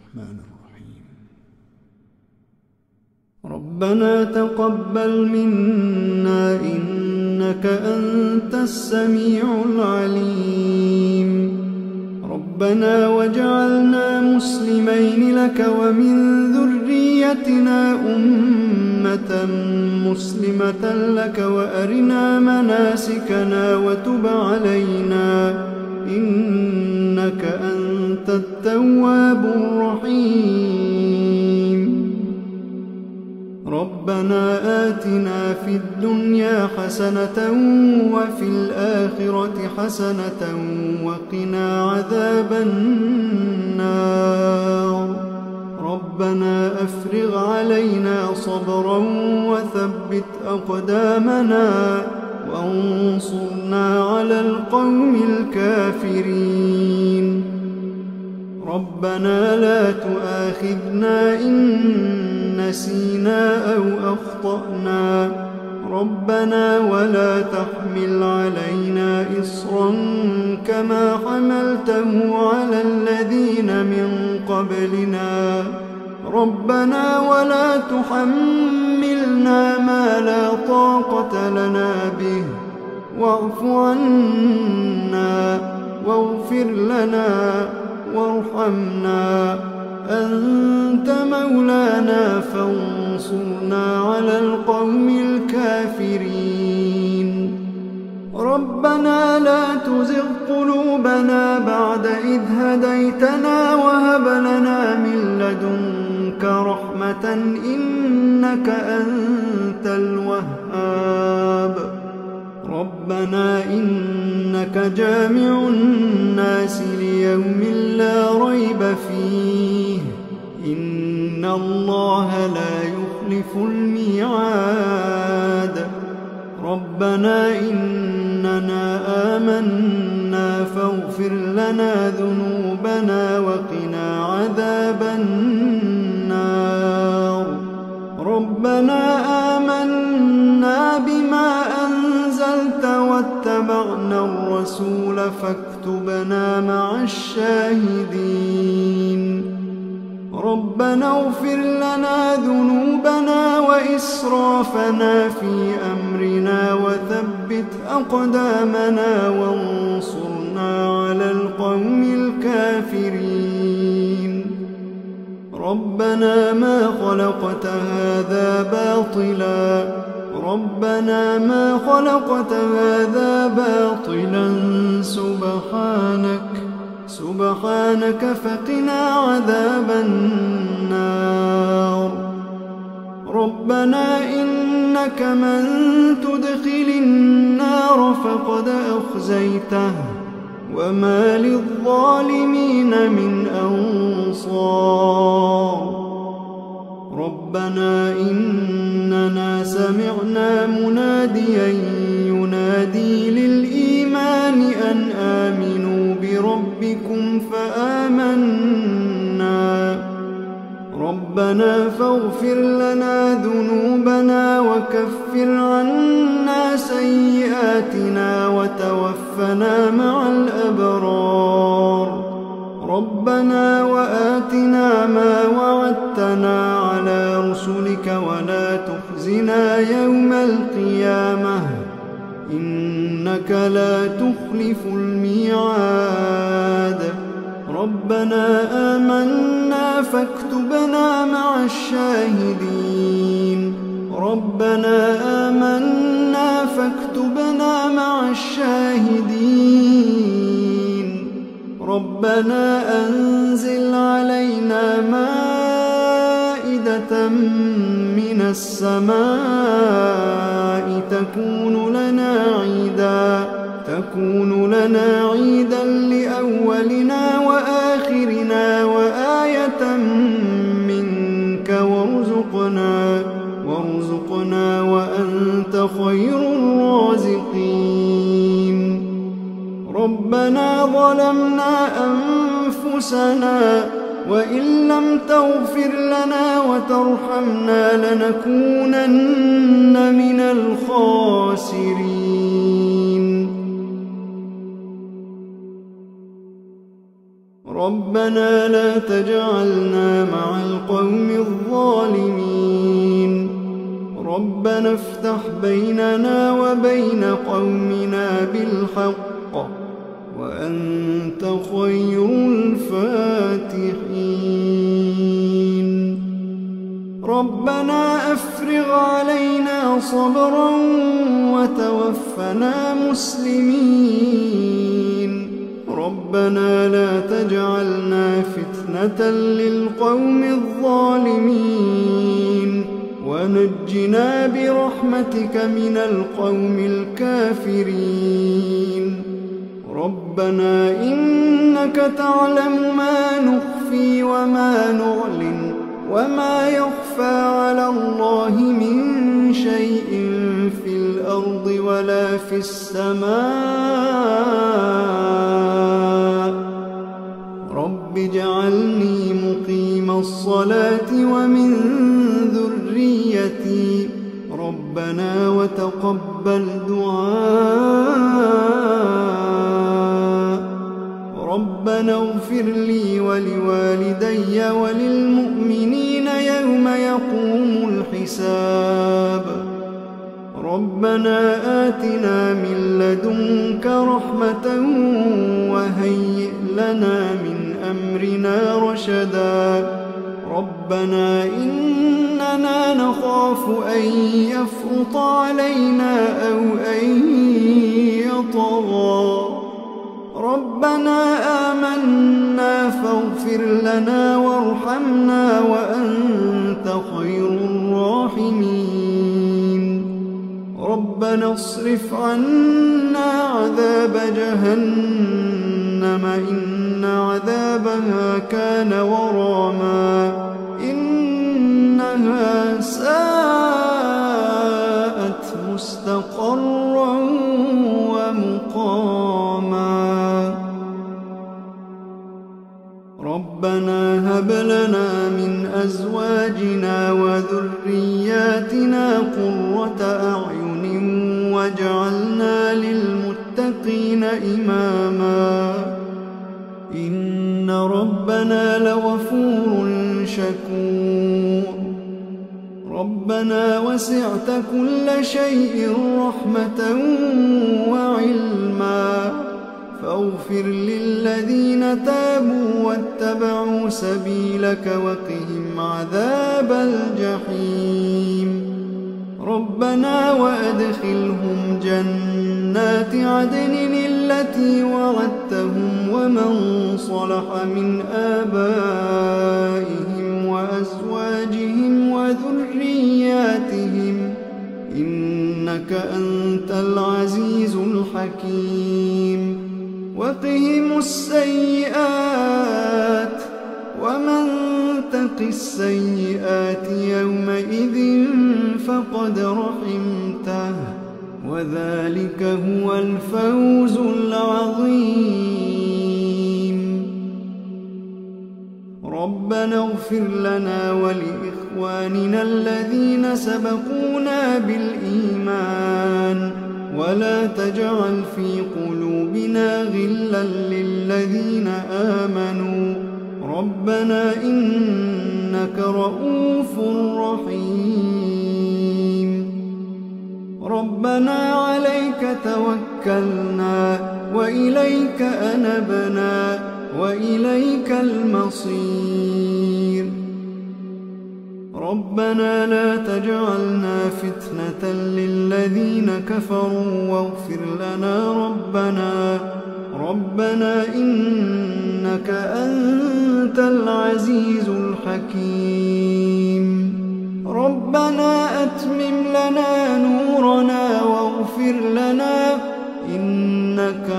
الرحمن الرحيم. ربنا تقبل منا إنك أنت السميع العليم. ربنا واجعلنا مسلمين لك ومن ذريتنا أمة مسلمة لك وأرنا مناسكنا وتب علينا إنك أنت التواب الرحيم. ربنا آتنا في الدنيا حسنة وفي الآخرة حسنة وقنا عذاب النار. ربنا أفرغ علينا صبرا وثبت أقدامنا وانصرنا على القوم الكافرين. ربنا لا تؤاخذنا إن نسينا أو أخطأنا. ربنا ولا تحمل علينا إصرا كما حملته على الذين من قبلنا. ربنا ولا تحملنا ما لا طاقة لنا به واعف عنا واغفر لنا وارحمنا أنت مولانا فانصرنا على القوم الكافرين. ربنا لا تزغ قلوبنا بعد إذ هديتنا وهب لنا من لدنك رحمة إنك أنت الوهاب. ربنا إنك جامع الناس ليوم لا ريب فيه إن الله لا يخلف الميعاد. ربنا إننا آمنا فاغفر لنا ذنوبنا وقنا عذاب النار. ربنا آمنا بما أنزلت واتبعنا الرسول فاكتبنا مع الشاهدين. ربنا اغفر لنا ذنوبنا وإسرافنا في أمرنا وثبت أقدامنا وانصرنا على القوم الكافرين. ربنا ما خلقت هذا باطلا. ربنا ما خلقت هذا باطلا سبحانك فقنا عذاب النار. ربنا إنك من تدخل النار فقد أخزيته وما للظالمين من أنصار. ربنا إننا سمعنا مناديا ينادي للإيمان أن آمنوا بربكم فآمنا. ربنا فاغفر لنا ذنوبنا وكفر عنا سيئاتنا وتوفنا مع الأبرار. ربنا وآتنا ما وعدتنا على رسلك ولا تخزنا يوم القيامة إنك لا تخلف الميعاد. ربنا آمنا فاكتبنا مع الشاهدين. ربنا آمنا فاكتبنا مع الشاهدين. ربنا أنزل علينا مائدة من السماء تكون لنا عيدا لأولنا وآخرنا وآية منك وارزقنا وأنت خير الرازقين. ربنا ظلمنا أنفسنا وإن لم تغفر لنا وترحمنا لنكونن من الخاسرين. ربنا لا تجعلنا مع القوم الظالمين ربنا افتح بيننا وبين قومنا بالحق وأنت خير الفاتحين ربنا أفرغ علينا صبرا وتوفنا مسلمين ربنا لا تجعلنا فتنة للقوم الظالمين ونجنا برحمتك من القوم الكافرين ربنا إنك تعلم ما نخفي وما نعلن وما يخفى على الله من شيء في الأرض ولا في السماء رب اجعلني مقيم الصلاة ومن ذريتي ربنا وتقبل دعاء ربنا اغفر لي ولوالدي وللمؤمنين يوم يقوم الحساب ربنا آتنا من لدنك رحمة وهيئ لنا من أمرنا رشدا ربنا إننا نخاف أن يفرط علينا أو أن يطغى ربنا آمنا فاغفر لنا وارحمنا وأنت خير الراحمين ربنا اصرف عنا عذاب جهنم إن عذابها كان غراما إنها ساءت مستقرا ومقاما ربنا هب لنا من أزواجنا وذرياتنا قرة أعين واجعلنا للمتقين إماما إن ربنا لغفور شكور ربنا وسعت كل شيء رحمة وعلما فاغفر للذين تابوا واتبعوا سبيلك وقهم عذاب الجحيم ربنا وأدخلهم جنات عدن التي وعدتهم ومن صلح من آبائهم وأزواجهم وذرياتهم إنك أنت العزيز الحكيم وقهم السيئات ومن تق السيئات يومئذ فقد رحمته وذلك هو الفوز العظيم ربنا اغفر لنا ولإخواننا الذين سبقونا بالإيمان ولا تجعل في قلوبنا غلا للذين آمنوا ربنا إنك رؤوف رحيم ربنا عليك توكلنا وإليك أنبنا وإليك المصير ربنا لا تجعلنا فتنة للذين كفروا واغفر لنا ربنا إنك أنت العزيز الحكيم ربنا أتمم لنا نورنا واغفر لنا إنك